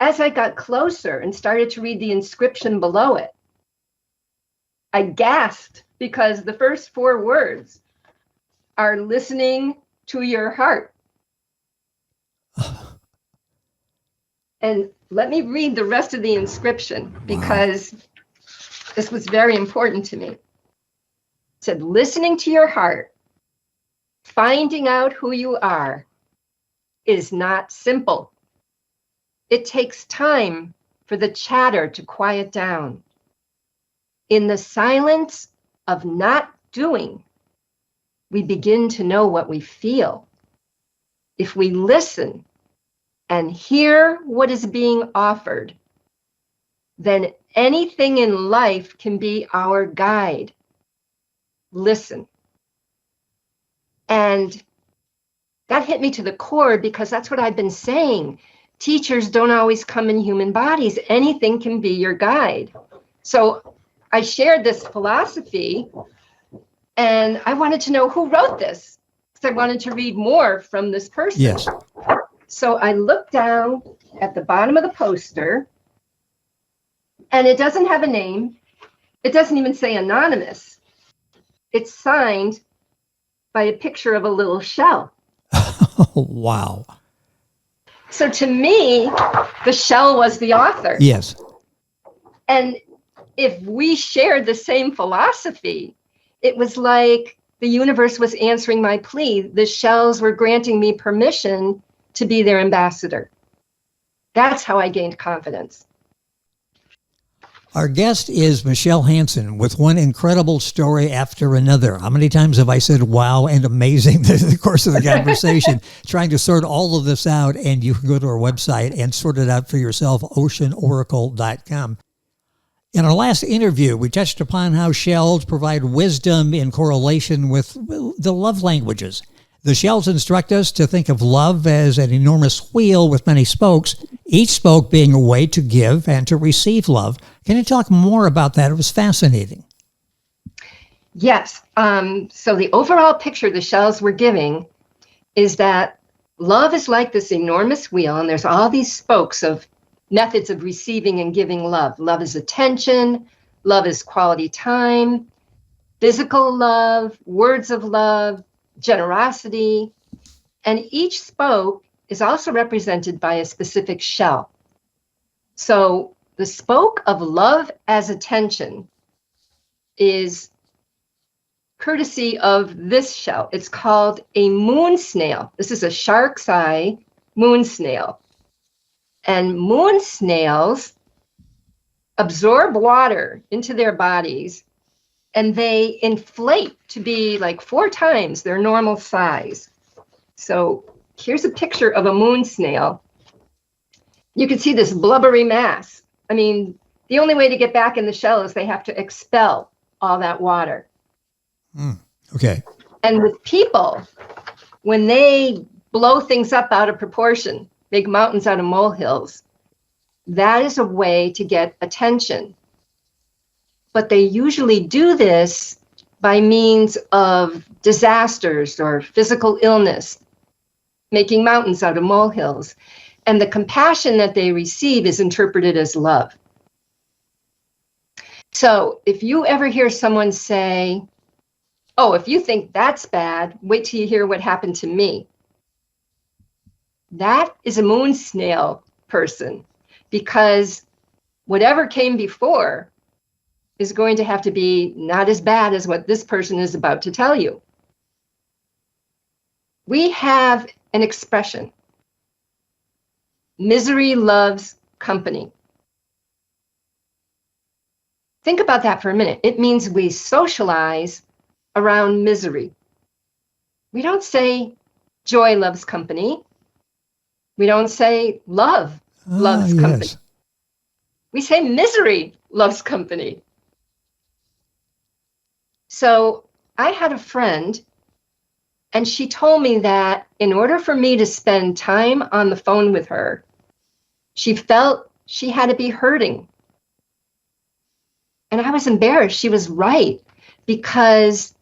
As I got closer and started to read the inscription below it, I gasped because the first 4 words are listening to your heart. And let me read the rest of the inscription because this was very important to me. It said, listening to your heart, finding out who you are is not simple. It takes time for the chatter to quiet down. In the silence of not doing, we begin to know what we feel. If we listen and hear what is being offered, then anything in life can be our guide. Listen. And that hit me to the core because that's what I've been saying. Teachers don't always come in human bodies. Anything can be your guide. So I shared this philosophy, and I wanted to know who wrote this because I wanted to read more from this person. Yes. So I looked down at the bottom of the poster, and it doesn't have a name. It doesn't even say anonymous. It's signed by a picture of a little shell. Wow. So to me, the shell was the author. Yes. And if we shared the same philosophy, it was like the universe was answering my plea. The shells were granting me permission to be their ambassador. That's how I gained confidence. Our guest is Michelle Hanson with one incredible story after another. How many times have I said wow and amazing in the course of the conversation, trying to sort all of this out, and you can go to our website and sort it out for yourself, oceanoracle.com. In our last interview, we touched upon how shells provide wisdom in correlation with the love languages. The shells instruct us to think of love as an enormous wheel with many spokes, each spoke being a way to give and to receive love. Can you talk more about that? It was fascinating. Yes. So the overall picture the shells were giving is that love is like this enormous wheel, and there's all these spokes of methods of receiving and giving love. Love is attention. Love is quality time. Physical love, words of love, generosity. And each spoke is also represented by a specific shell. So the spoke of love as attention is courtesy of this shell. It's called a moon snail. This is a shark's eye moon snail. And moon snails absorb water into their bodies, and they inflate to be like 4 times their normal size. So here's a picture of a moon snail. You can see this blubbery mass. I mean, the only way to get back in the shell is they have to expel all that water. Okay. And with people, when they blow things up out of proportion, make mountains out of molehills, that is a way to get attention. But they usually do this by means of disasters or physical illness, making mountains out of molehills. And the compassion that they receive is interpreted as love. So if you ever hear someone say, oh, if you think that's bad, wait till you hear what happened to me. That is a moon snail person, because whatever came before is going to have to be not as bad as what this person is about to tell you. We have an expression, misery loves company. Think about that for a minute. It means we socialize around misery. We don't say joy loves company. We don't say love loves company. We say misery loves company. So I had a friend, and she told me that in order for me to spend time on the phone with her, she felt she had to be hurting. And I was embarrassed. She was right, because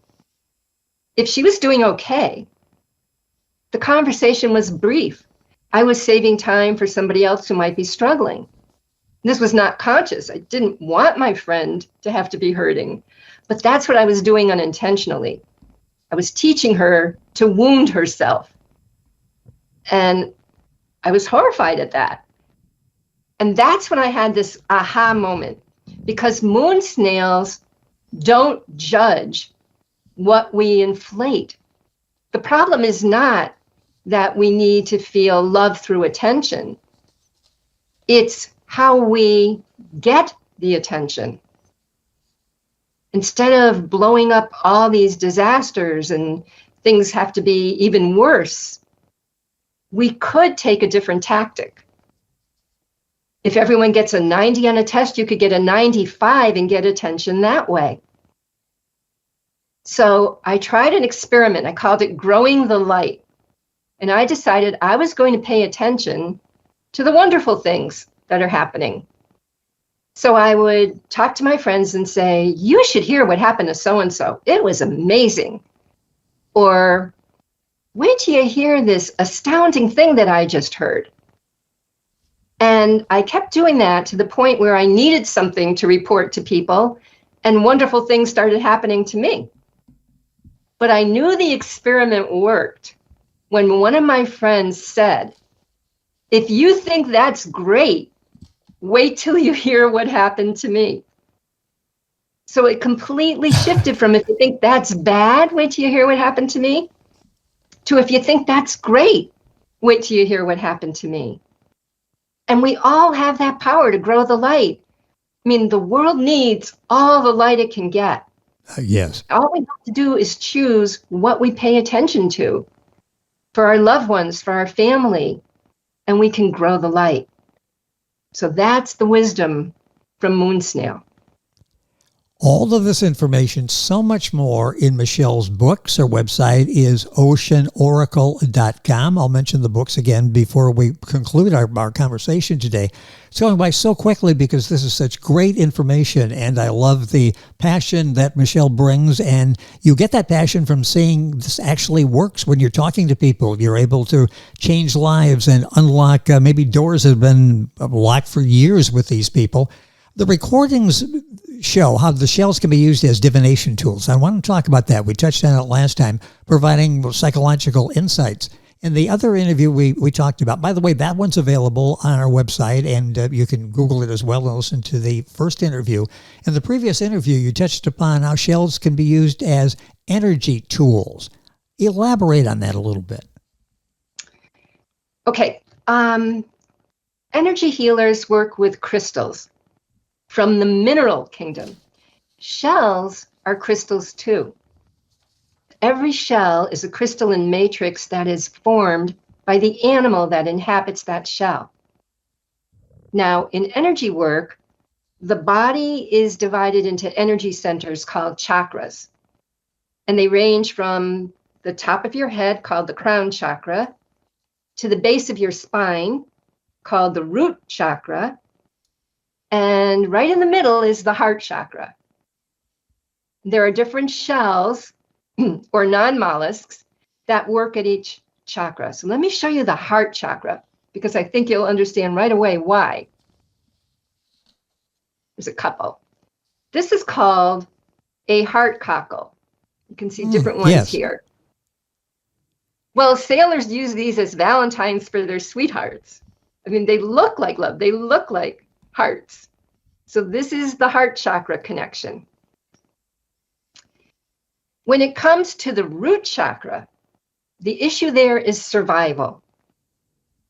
if she was doing okay, the conversation was brief. I was saving time for somebody else who might be struggling. This was not conscious. I didn't want my friend to have to be hurting, but that's what I was doing unintentionally. I was teaching her to wound herself. And I was horrified at that. And that's when I had this aha moment, because moon snails don't judge what we inflate. The problem is not that we need to feel love through attention. It's how we get the attention. Instead of blowing up all these disasters and things have to be even worse, we could take a different tactic. If everyone gets a 90 on a test, you could get a 95 and get attention that way. So I tried an experiment. I called it Growing the Light. And I decided I was going to pay attention to the wonderful things that are happening. So I would talk to my friends and say, you should hear what happened to so-and-so. It was amazing. Or, wait till you hear this astounding thing that I just heard. And I kept doing that to the point where I needed something to report to people, and wonderful things started happening to me. But I knew the experiment worked when one of my friends said, if you think that's great, wait till you hear what happened to me. So it completely shifted from, if you think that's bad, wait till you hear what happened to me, to if you think that's great, wait till you hear what happened to me. And we all have that power to grow the light. I mean, the world needs all the light it can get. Yes. All we have to do is choose what we pay attention to for our loved ones, for our family, and we can grow the light. So that's the wisdom from Moon Snail. All of this information, so much more, in Michelle's books. Her website is oceanoracle.com. I'll mention the books again before we conclude our conversation today. It's going by so quickly because this is such great information, and I love the passion that Michelle brings. And you get that passion from seeing this actually works when you're talking to people. You're able to change lives and unlock maybe doors that have been locked for years with these people. The recordings show how the shells can be used as divination tools. I want to talk about that. We touched on it last time, providing psychological insights. In the other interview we talked about, by the way, that one's available on our website, and you can Google it as well and listen to the first interview. In the previous interview, you touched upon how shells can be used as energy tools. Elaborate on that a little bit. Okay. Energy healers work with crystals from the mineral kingdom. Shells are crystals too. Every shell is a crystalline matrix that is formed by the animal that inhabits that shell. Now, in energy work, the body is divided into energy centers called chakras. And they range from the top of your head, called the crown chakra, to the base of your spine, called the root chakra. And right in the middle is the heart chakra. There are different shells or non-mollusks that work at each chakra. So let me show you the heart chakra, because I think you'll understand right away why. There's a couple. This is called a heart cockle. You can see different ones here. Well, sailors use these as valentines for their sweethearts. I mean, they look like love. They look like hearts. So this is the heart chakra connection. When it comes to the root chakra, the issue there is survival.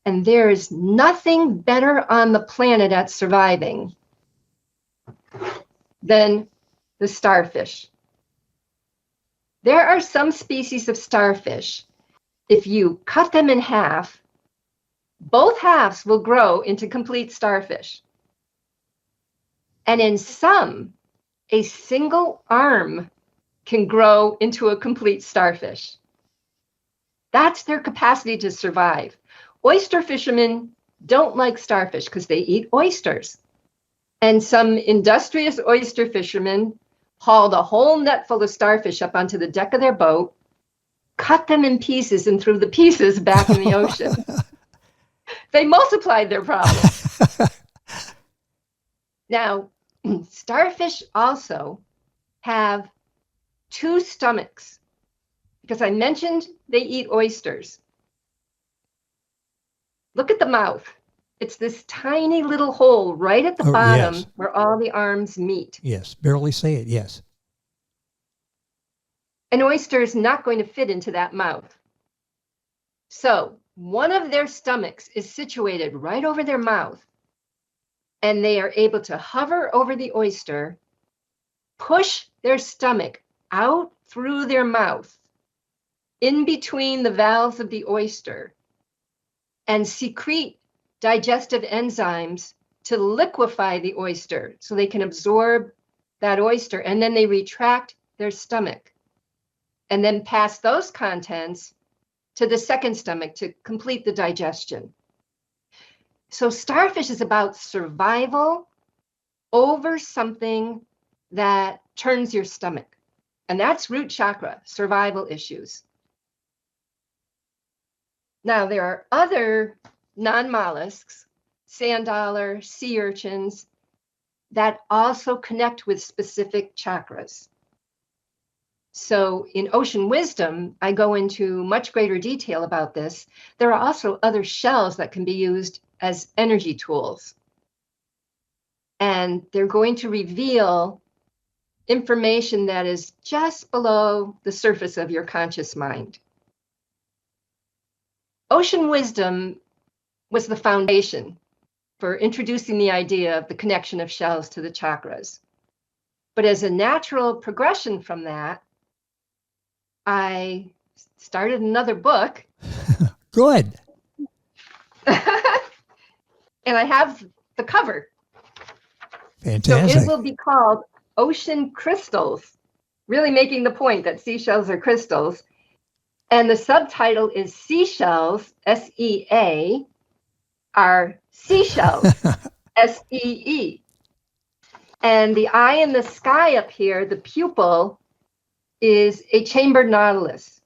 And there is nothing better on the planet at surviving than the starfish. There are some species of starfish, if you cut them in half, both halves will grow into complete starfish. And in some, a single arm can grow into a complete starfish. That's their capacity to survive. Oyster fishermen don't like starfish because they eat oysters. And some industrious oyster fishermen hauled a whole net full of starfish up onto the deck of their boat, cut them in pieces, and threw the pieces back in the ocean. They multiplied their problem. Now, starfish also have two stomachs, because I mentioned they eat oysters. Look at the mouth. It's this tiny little hole right at the bottom, yes, where all the arms meet. Yes, barely say it, yes. An oyster is not going to fit into that mouth. So one of their stomachs is situated right over their mouth, and they are able to hover over the oyster, push their stomach out through their mouth, in between the valves of the oyster, and secrete digestive enzymes to liquefy the oyster so they can absorb that oyster, and then they retract their stomach and then pass those contents to the second stomach to complete the digestion. So starfish is about survival over something that turns your stomach, and that's root chakra, survival issues. Now, there are other non-mollusks, sand dollar, sea urchins, that also connect with specific chakras. So in Ocean Wisdom, I go into much greater detail about this. There are also other shells that can be used as energy tools. And they're going to reveal information that is just below the surface of your conscious mind. Ocean Wisdom was the foundation for introducing the idea of the connection of shells to the chakras. But as a natural progression from that, I started another book. Good. And I have the cover. Fantastic. So it will be called Ocean Crystals, really making the point that seashells are crystals. And the subtitle is Seashells, S-E-A, are seashells, S-E-E. And the eye in the sky up here, the pupil, is a chambered nautilus,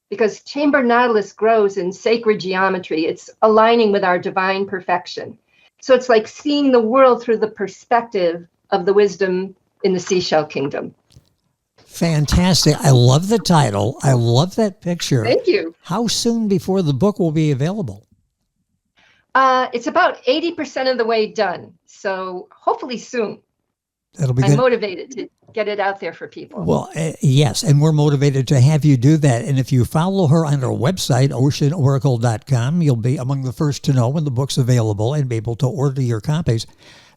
because chambered nautilus grows in sacred geometry. It's aligning with our divine perfection. So it's like seeing the world through the perspective of the wisdom in the seashell kingdom. Fantastic. I love the title. I love that picture. Thank you. How soon before the book will be available? It's about 80% of the way done. So hopefully soon. That'll be good. I'm motivated to get it out there for people. Well, yes, and we're motivated to have you do that. And if you follow her on her website, oceanoracle.com, you'll be among the first to know when the book's available and be able to order your copies.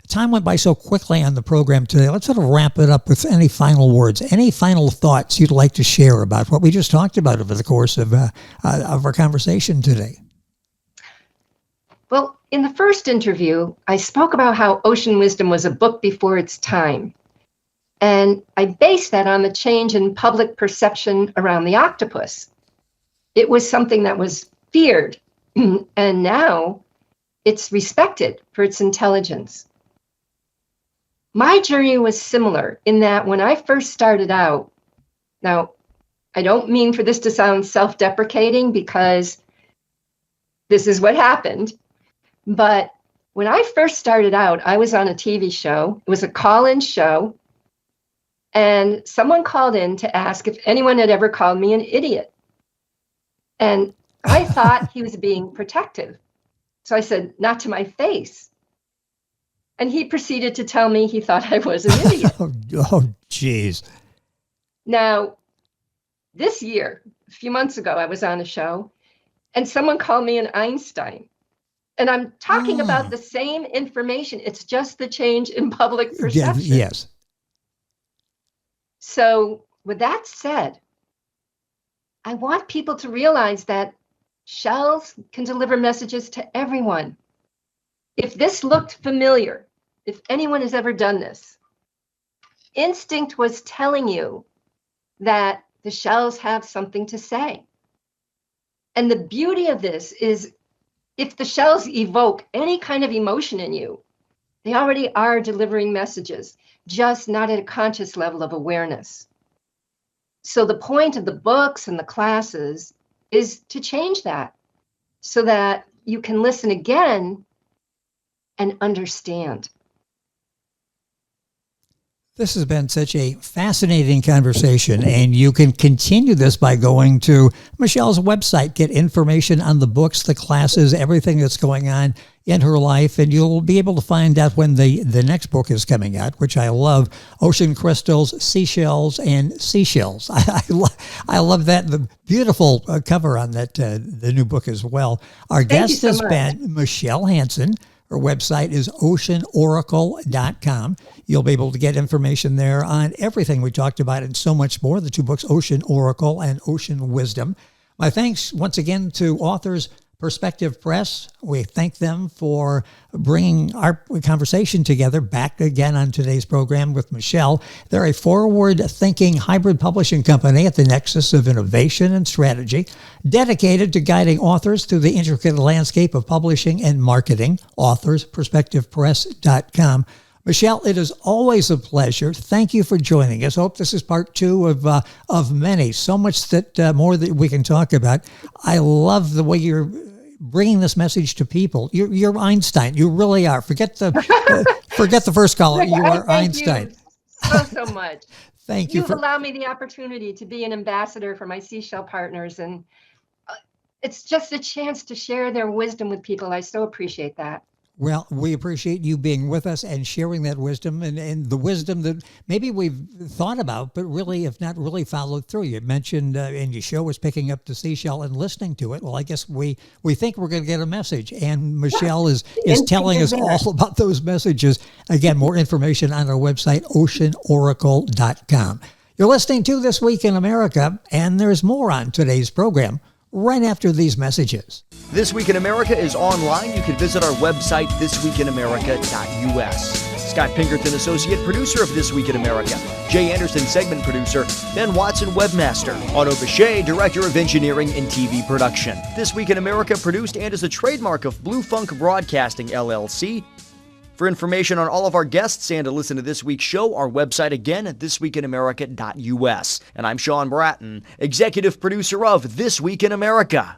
Time went by so quickly on the program today. Let's sort of wrap it up with any final words, any final thoughts you'd like to share about what we just talked about over the course of our conversation today. Well, in the first interview, I spoke about how Ocean Wisdom was a book before its time. And I based that on the change in public perception around the octopus. It was something that was feared, and now it's respected for its intelligence. My journey was similar in that when I first started out, now, I don't mean for this to sound self-deprecating because this is what happened, but when I first started out, I was on a TV show. It was a call-in show, and someone called in to ask if anyone had ever called me an idiot. And I thought he was being protective. So I said, not to my face. And he proceeded to tell me he thought I was an idiot. Oh, geez. Now, this year, a few months ago, I was on a show, and someone called me an Einstein. And I'm talking about the same information. It's just the change in public perception. Yes. So with that said, I want people to realize that shells can deliver messages to everyone. If this looked familiar, if anyone has ever done this, instinct was telling you that the shells have something to say. And the beauty of this is if the shells evoke any kind of emotion in you, they already are delivering messages, just not at a conscious level of awareness. So the point of the books and the classes is to change that so that you can listen again and understand. This has been such a fascinating conversation, and you can continue this by going to Michelle's website, get information on the books, the classes, everything that's going on in her life, and you'll be able to find out when the next book is coming out, which I love, Ocean Crystals, Seashells, and Seashells. I love that, the beautiful cover on that, the new book as well. Our guest has been Michelle Hanson. Her website is oceanoracle.com. You'll be able to get information there on everything we talked about and so much more. The two books, Ocean Oracle and Ocean Wisdom. My thanks once again to authors Perspective Press. We thank them for bringing our conversation together back again on today's program with Michelle. They're a forward-thinking hybrid publishing company at the nexus of innovation and strategy, dedicated to guiding authors through the intricate landscape of publishing and marketing. AuthorsPerspectivePress.com. Michelle, it is always a pleasure. Thank you for joining us. I hope this is part two of many. So much that more that we can talk about. I love the way you're bringing this message to people. You're Einstein. You really are. Forget the first caller. You are Einstein. So much. Thank you. You've allowed me the opportunity to be an ambassador for my seashell partners, and it's just a chance to share their wisdom with people. I so appreciate that. Well, we appreciate you being with us and sharing that wisdom and the wisdom that maybe we've thought about, but really have not really followed through. You mentioned in your show was picking up the seashell and listening to it. Well, I guess we think we're going to get a message, and Michelle is telling us all about those messages. Again, more information on our website, oceanoracle.com. You're listening to This Week in America, and there's more on today's program right after these messages. This Week in America is online. You can visit our website, thisweekinamerica.us. Scott Pinkerton, associate producer of This Week in America. Jay Anderson, segment producer. Ben Watson, webmaster. Otto Bechet, director of engineering and TV production. This Week in America produced and is a trademark of Blue Funk Broadcasting, LLC. For information on all of our guests and to listen to this week's show, our website again at thisweekinamerica.us. And I'm Sean Bratton, executive producer of This Week in America.